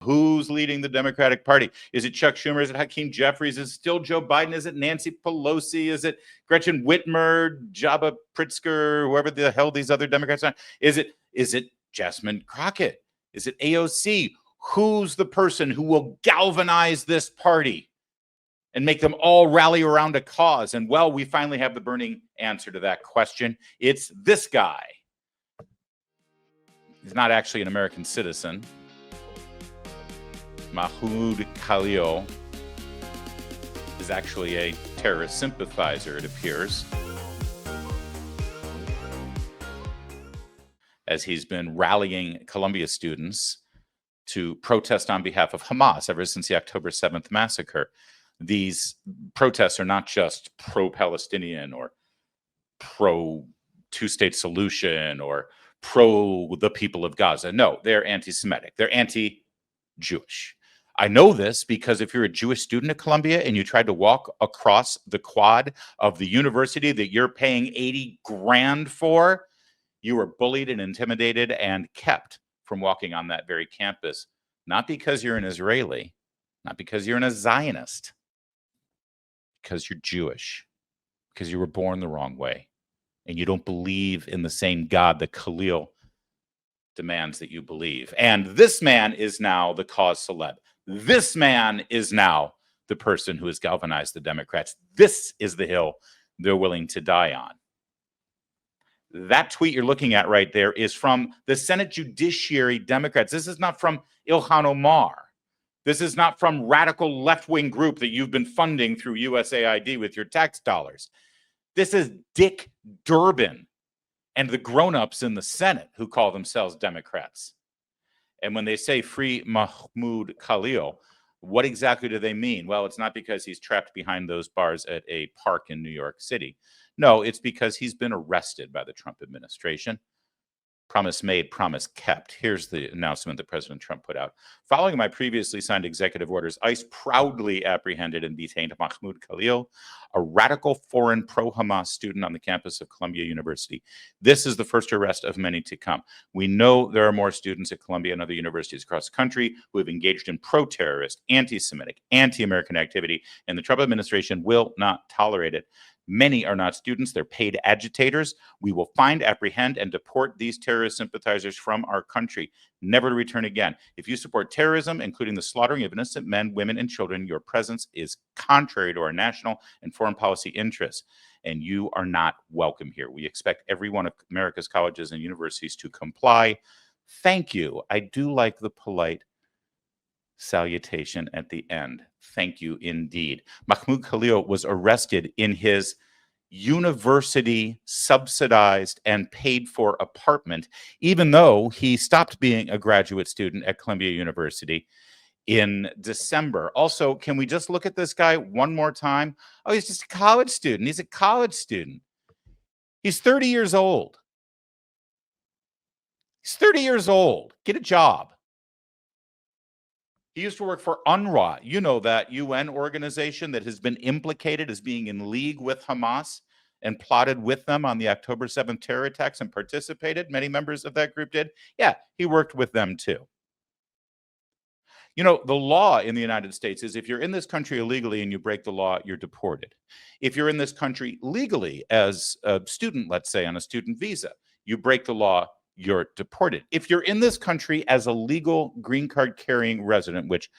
Who's leading the Democratic Party? Is it Chuck Schumer? Is it Hakeem Jeffries? Is it still Joe Biden? Is it Nancy Pelosi? Is it Gretchen Whitmer, Jabba Pritzker, whoever the hell these other Democrats are? Is it Jasmine Crockett? Is it AOC? Who's the person who will galvanize this party and make them all rally around a cause? And well, we finally have the burning answer to that question. It's this guy. He's not actually an American citizen. Mahmoud Khalil is actually a terrorist sympathizer, it appears, as he's been rallying Columbia students to protest on behalf of Hamas ever since the October 7th massacre. These protests are not just pro-Palestinian or pro-two-state solution or pro the people of Gaza. No, they're anti-Semitic. They're anti-Jewish. I know this because if you're a Jewish student at Columbia and you tried to walk across the quad of the university that you're paying 80 grand for, you were bullied and intimidated and kept from walking on that very campus. Not because you're an Israeli, not because you're a Zionist, because you're Jewish, because you were born the wrong way, and you don't believe in the same God that Khalil demands that you believe. And this man is now the cause celeb. This man is now the person who has galvanized the Democrats. This is the hill they're willing to die on. That tweet you're looking at right there is from the Senate Judiciary Democrats. This is not from Ilhan Omar. This is not from radical left-wing group that you've been funding through USAID with your tax dollars. This is Dick Durbin and the grown-ups in the Senate who call themselves Democrats. And when they say free Mahmoud Khalil, what exactly do they mean? Well, it's not because he's trapped behind those bars at a park in New York City. No, it's because he's been arrested by the Trump administration. Promise made, promise kept. Here's the announcement that President Trump put out. Following my previously signed executive orders, ICE proudly apprehended and detained Mahmoud Khalil, a radical foreign pro-Hamas student on the campus of Columbia University. This is the first arrest of many to come. We know there are more students at Columbia and other universities across the country who have engaged in pro-terrorist, anti-Semitic, anti-American activity, and the Trump administration will not tolerate it. Many are not students, they're paid agitators. We will find, apprehend, and deport these terrorist sympathizers from our country, never to return again. If you support terrorism, including the slaughtering of innocent men, women, and children, your presence is contrary to our national and foreign policy interests, and you are not welcome here. We expect every one of America's colleges and universities to comply. Thank you. I do like the polite salutation at the end. Thank you indeed. Mahmoud Khalil was arrested in his university subsidized and paid for apartment, even though he stopped being a graduate student at Columbia University in December. Also, can we just look at this guy one more time? Oh, he's just a college student. He's a college student. He's 30 years old. He's 30 years old. Get a job. He used to work for UNRWA. You know, that UN organization that has been implicated as being in league with Hamas and plotted with them on the October 7th terror attacks and participated. Many members of that group did. Yeah, he worked with them too. You know, the law in the United States is if you're in this country illegally and you break the law, you're deported. If you're in this country legally as a student, let's say on a student visa, you break the law, you're deported. If you're in this country as a legal green card carrying resident, which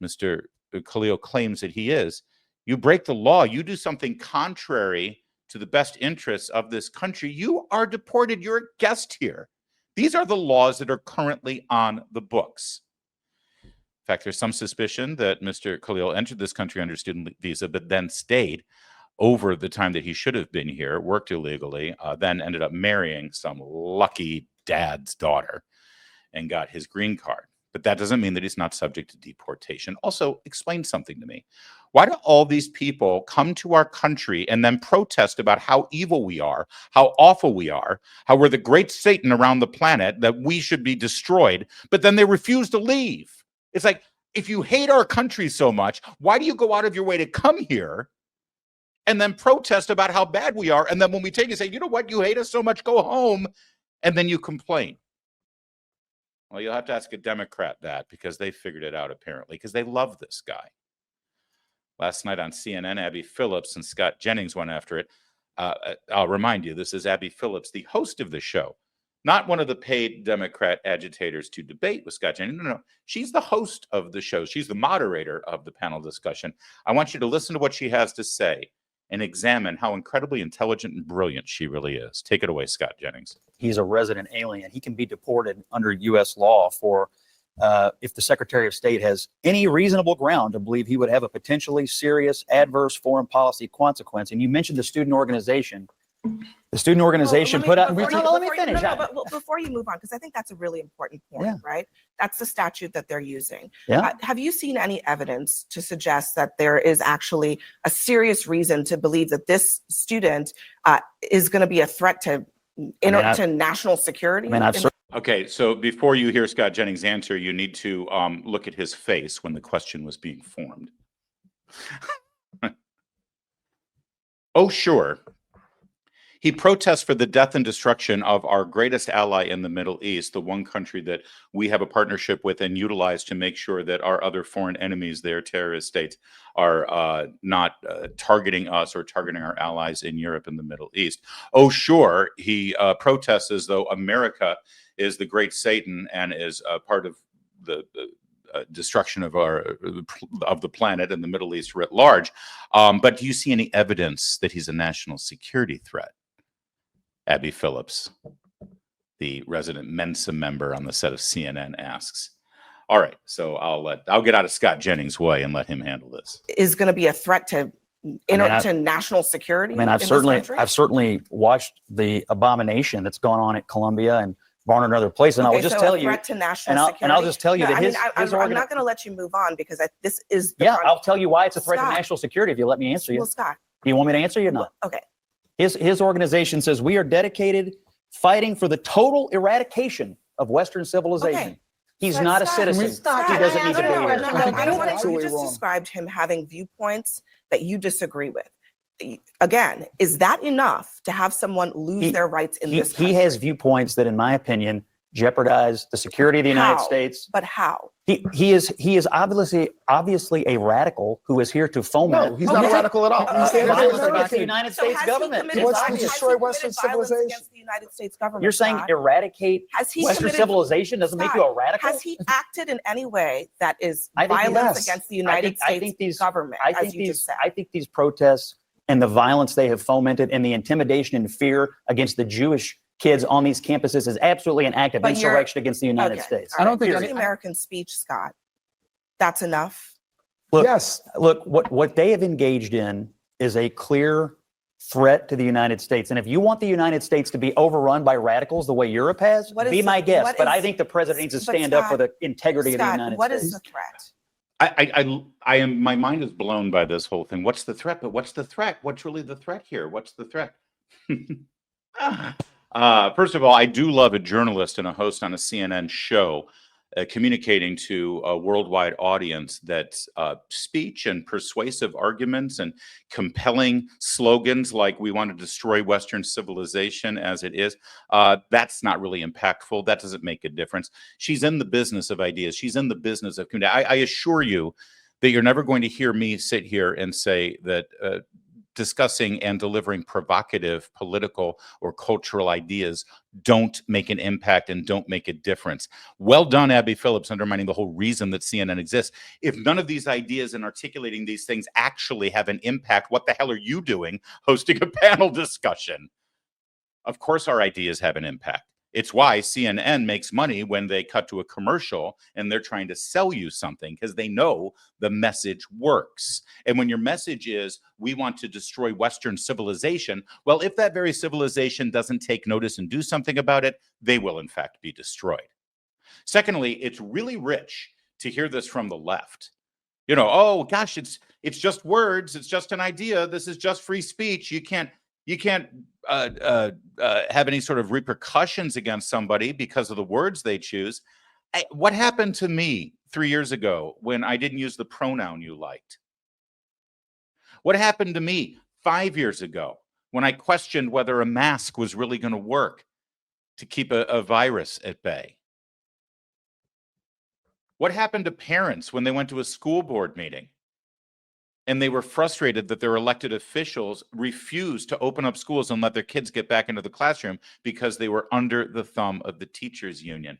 Mr. Khalil claims that he is, you break the law, you do something contrary to the best interests of this country, you are deported. You're a guest here. These are the laws that are currently on the books. In fact, there's some suspicion that Mr. Khalil entered this country under student visa, but then stayed over the time that he should have been here, worked illegally, then ended up marrying some lucky dad's daughter and got his green card. But that doesn't mean that he's not subject to deportation. Also, explain something to me. Why do all these people come to our country and then protest about how evil we are, how awful we are, how we're the great Satan around the planet, that we should be destroyed, but then they refuse to leave? It's like, if you hate our country so much, why do you go out of your way to come here and then protest about how bad we are? And then when we take it, say, you know what, you hate us so much, go home. And then you complain. Well, you'll have to ask a Democrat that, because they figured it out apparently, because they love this guy. Last night on CNN, Abby Phillips and Scott Jennings went after it. I'll remind you, this is Abby Phillips, the host of the show, not one of the paid Democrat agitators to debate with Scott Jennings. No. She's the host of the show. She's the moderator of the panel discussion. I want you to listen to what she has to say and examine how incredibly intelligent and brilliant she really is. Take it away, Scott Jennings. He's a resident alien. He can be deported under U.S. law for if the Secretary of State has any reasonable ground to believe he would have a potentially serious adverse foreign policy consequence. And you mentioned the student organization. The student organization put out. Let me finish. But before you move on, because I think that's a really important point, right? That's the statute that they're using. Have you seen any evidence to suggest that there is actually a serious reason to believe that this student is going to be a threat to national security? Okay, so before you hear Scott Jennings' answer, you need to look at his face when the question was being formed. Oh, sure. He protests for the death and destruction of our greatest ally in the Middle East, the one country that we have a partnership with and utilize to make sure that our other foreign enemies, their terrorist states, are not targeting us or targeting our allies in Europe and the Middle East. Oh, sure, he protests as though America is the great Satan and is part of the destruction of the planet and the Middle East writ large. But do you see any evidence that he's a national security threat? Abby Phillips, the resident Mensa member on the set of CNN, asks. All right, so I'll get out of Scott Jennings' way and let him handle this. Is going to be a threat to national security? I mean, I've certainly watched the abomination that's gone on at Columbia and Barnard and other places, and I will just tell you, threat to national security. And I'll just tell you that I'm not going to let you move on because this is. I'll tell you why it's a threat to national security if you let me answer you. Well, Scott, do you want me to answer you or not? Okay. His organization says we are dedicated fighting for the total eradication of Western civilization. Okay. He's not a citizen. He doesn't need to be here. I don't want to. You just described him having viewpoints that you disagree with. Again, is that enough to have someone lose their rights in this country? He has viewpoints that, in my opinion, jeopardize the security of the United States. But how? He is obviously a radical who is here to foment. No, he's not a radical at all. Violence against the United States government. He wants to destroy Western civilization. Against the United States government. You're saying eradicate Western civilization doesn't make you a radical? Has he acted in any way that is violence against the United States government? I think these protests and the violence they have fomented and the intimidation and fear against the Jewish kids on these campuses is absolutely an act of insurrection against the United States. I don't think the American speech, Scott. That's enough. Look, what they have engaged in is a clear threat to the United States. And if you want the United States to be overrun by radicals the way Europe has, be my guest. But I think the president needs to stand up for the integrity of the United States. What is the threat? I am. My mind is blown by this whole thing. What's the threat? But what's the threat? What's really the threat here? What's the threat? First of all, I do love a journalist and a host on a CNN show communicating to a worldwide audience that speech and persuasive arguments and compelling slogans like we want to destroy Western civilization as it is, that's not really impactful. That doesn't make a difference. She's in the business of ideas. She's in the business of community. I assure you that you're never going to hear me sit here and say that discussing and delivering provocative political or cultural ideas don't make an impact and don't make a difference. Well done, Abby Phillips, undermining the whole reason that CNN exists. If none of these ideas and articulating these things actually have an impact, what the hell are you doing hosting a panel discussion? Of course our ideas have an impact. It's why CNN makes money when they cut to a commercial and they're trying to sell you something, because they know the message works. And when your message is, we want to destroy Western civilization, well, if that very civilization doesn't take notice and do something about it, they will in fact be destroyed. Secondly, it's really rich to hear this from the left. You know, oh gosh, it's just words, it's just an idea, this is just free speech. You can't have any sort of repercussions against somebody because of the words they choose. What happened to me 3 years ago when I didn't use the pronoun you liked? What happened to me 5 years ago when I questioned whether a mask was really going to work to keep a virus at bay? What happened to parents when they went to a school board meeting and they were frustrated that their elected officials refused to open up schools and let their kids get back into the classroom because they were under the thumb of the teachers union?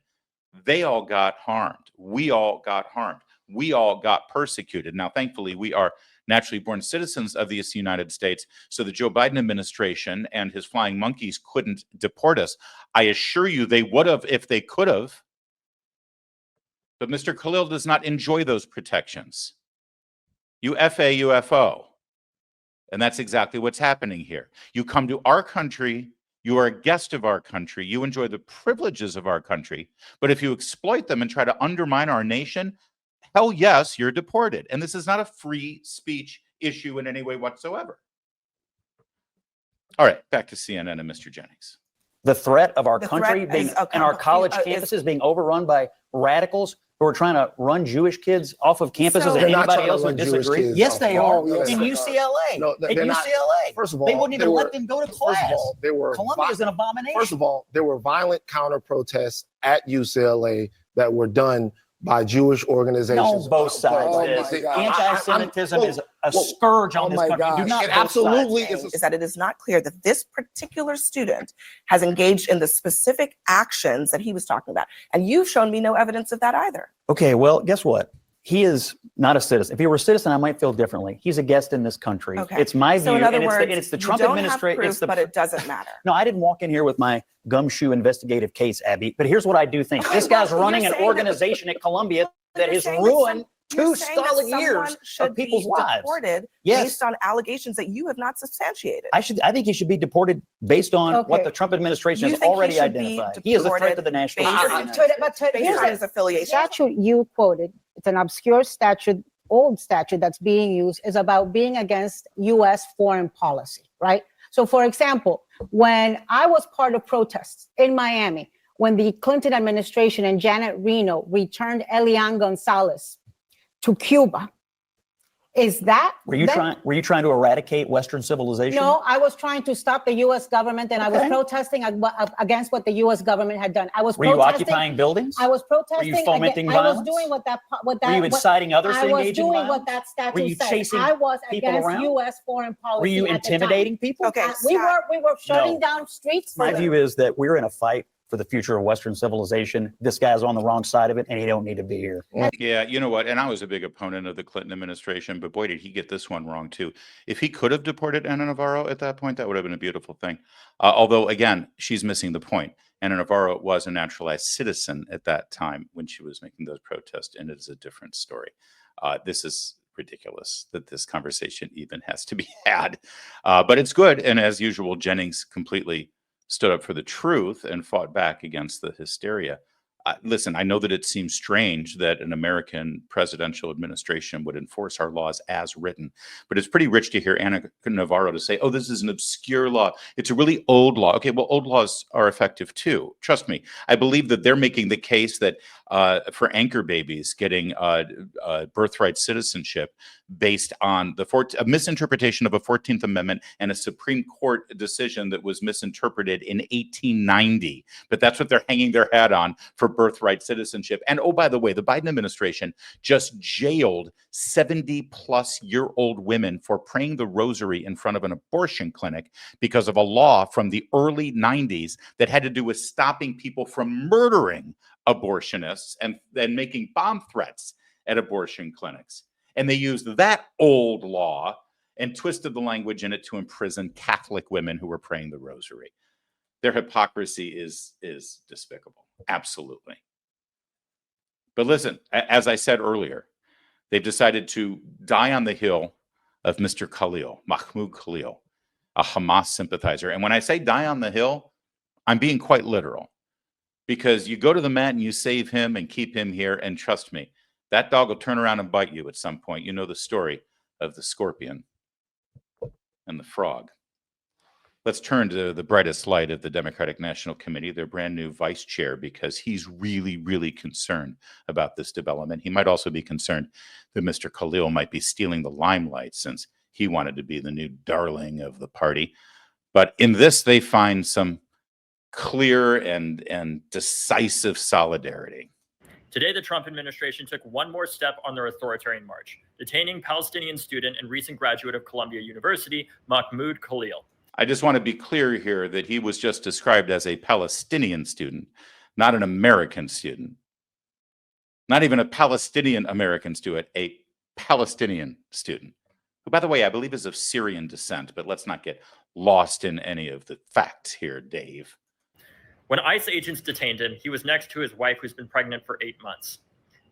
They all got harmed. We all got harmed. We all got persecuted. Now, thankfully, we are naturally born citizens of this United States, so the Joe Biden administration and his flying monkeys couldn't deport us. I assure you they would have if they could have. But Mr. Khalil does not enjoy those protections. UFA, UFO. And that's exactly what's happening here. You come to our country, you are a guest of our country, you enjoy the privileges of our country, but if you exploit them and try to undermine our nation, hell yes, you're deported. And this is not a free speech issue in any way whatsoever. All right, back to CNN and Mr. Jennings. The threat of our The country threat being is a and our college complete- campuses being overrun by radicals who are trying to run Jewish kids off of campuses So- and They're not anybody trying to else who run Jewish disagree. kids Yes, off. they Oh, are. yes, In they are. UCLA. No, At they're not. UCLA. First of all, they wouldn't even there let were- them go to First class. of all, there were Columbia is an abomination. First of all, there were violent counter protests at UCLA that were done by Jewish organizations. No, both sides. Oh, did. my God. Anti-Semitism I'm- is a whoa, scourge on oh this my country. Do gosh. not It both absolutely sides. is. is that it is not clear that this particular student has engaged in the specific actions that he was talking about. And you've shown me no evidence of that either. Okay, well, guess what? He is not a citizen. If he were a citizen, I might feel differently. He's a guest in this country. Okay. It's my view, So in other and words, it's the you Trump don't have administration. proof, but it doesn't matter. No, I didn't walk in here with my gumshoe investigative case, Abby. But here's what I do think: Okay, this guy's well, running you're an saying organization at Columbia that You're has saying that ruined you're two saying that solid someone years should of people's be lives. deported Yes. based on allegations that you have not substantiated. I think he should be deported based on what Okay. the Trump administration You has think he already should be identified. He is a threat to deported the national based security. on- of the United States. based here's on the his affiliation. statute you quoted. It's an obscure statute, old statute that's being used, is about being against U.S. foreign policy, right? So, for example, when I was part of protests in Miami, when the Clinton administration and Janet Reno returned Elian Gonzalez to Cuba, is that Were you trying to eradicate Western civilization? No, I was trying to stop the U.S. government, and I was Okay. protesting against what the U.S. government had done. I was Were you protesting. occupying buildings? I was protesting. Were you fomenting I was violence? doing what that. Were you inciting others to I was engage in doing violence? what that statute Were you said. chasing I was people against around? U.S. foreign policy. Were you at the time. intimidating people? Okay, We Scott. were shutting No. down streets. My for view them. is that we're in a fight for the future of Western civilization. This guy's on the wrong side of it, and he don't need to be here. Yeah, you know what? And I was a big opponent of the Clinton administration, but boy, did he get this one wrong too. If he could have deported Ana Navarro at that point, that would have been a beautiful thing. Although, again, she's missing the point. Ana Navarro was a naturalized citizen at that time when she was making those protests, and it is a different story. This is ridiculous that this conversation even has to be had. But it's good. And as usual, Jennings completely stood up for the truth and fought back against the hysteria. Listen, I know that it seems strange that an American presidential administration would enforce our laws as written, but it's pretty rich to hear Ana Navarro to say, oh, this is an obscure law. It's a really old law. Okay, well, old laws are effective too. Trust me. I believe that they're making the case that for anchor babies getting birthright citizenship based on a misinterpretation of a 14th Amendment and a Supreme Court decision that was misinterpreted in 1890. But that's what they're hanging their hat on for birthright citizenship. And oh, by the way, the Biden administration just jailed 70-plus-year-old women for praying the rosary in front of an abortion clinic because of a law from the early 90s that had to do with stopping people from murdering abortionists and then making bomb threats at abortion clinics. And they used that old law and twisted the language in it to imprison Catholic women who were praying the rosary. Their hypocrisy is despicable. Absolutely. But listen, as I said earlier, they've decided to die on the hill of Mr. Khalil, Mahmoud Khalil, a Hamas sympathizer. And when I say die on the hill, I'm being quite literal. Because you go to the mat and you save him and keep him here, and trust me, that dog will turn around and bite you at some point. You know the story of the scorpion and the frog. Let's turn to the brightest light of the Democratic National Committee, their brand new vice chair, because he's really, really concerned about this development. He might also be concerned that Mr. Khalil might be stealing the limelight since he wanted to be the new darling of the party. But in this, they find some clear and decisive solidarity. Today, the Trump administration took one more step on their authoritarian march, detaining Palestinian student and recent graduate of Columbia University, Mahmoud Khalil. I just want to be clear here that he was just described as a Palestinian student, not an American student. Not even a Palestinian American student, a Palestinian student, who, by the way, I believe is of Syrian descent, but let's not get lost in any of the facts here, Dave. When ICE agents detained him, he was next to his wife, who's been pregnant for 8 months.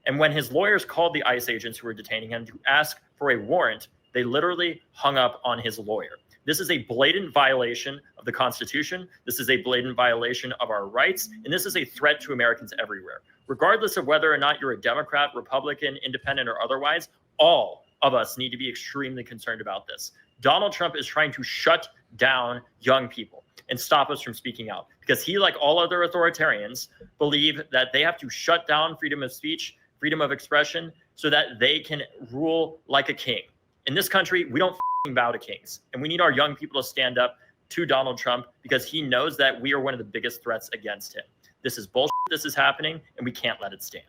And when his lawyers called the ICE agents who were detaining him to ask for a warrant, they literally hung up on his lawyer. This is a blatant violation of the Constitution. This is a blatant violation of our rights. And this is a threat to Americans everywhere. Regardless of whether or not you're a Democrat, Republican, independent, or otherwise, all of us need to be extremely concerned about this. Donald Trump is trying to shut down young people and stop us from speaking out, because he, like all other authoritarians, believe that they have to shut down freedom of speech, freedom of expression, so that they can rule like a king. In this country, we don't bow to kings, and we need our young people to stand up to Donald Trump, because he knows that we are one of the biggest threats against him. This is bullshit. This is happening, and we can't let it stand.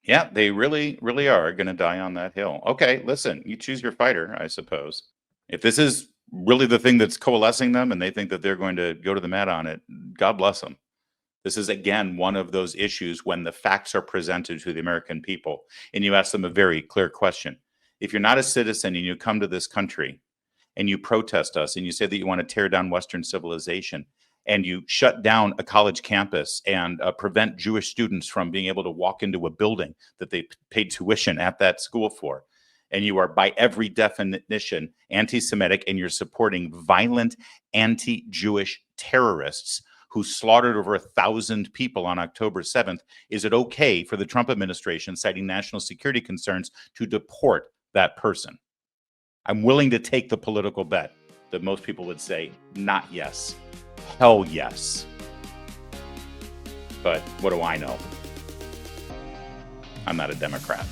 Yeah, they really, really are going to die on that hill. Okay, listen, you choose your fighter, I suppose. If this is really the thing that's coalescing them and they think that they're going to go to the mat on it, God bless them. This is, again, one of those issues when the facts are presented to the American people and you ask them a very clear question. If you're not a citizen and you come to this country and you protest us and you say that you want to tear down Western civilization and you shut down a college campus and prevent Jewish students from being able to walk into a building that they paid tuition at that school for, and you are by every definition anti-Semitic and you're supporting violent anti-Jewish terrorists who slaughtered over 1,000 people on October 7th, is it okay for the Trump administration, citing national security concerns, to deport that person? I'm willing to take the political bet that most people would say, not yes. Hell yes. But what do I know? I'm not a Democrat.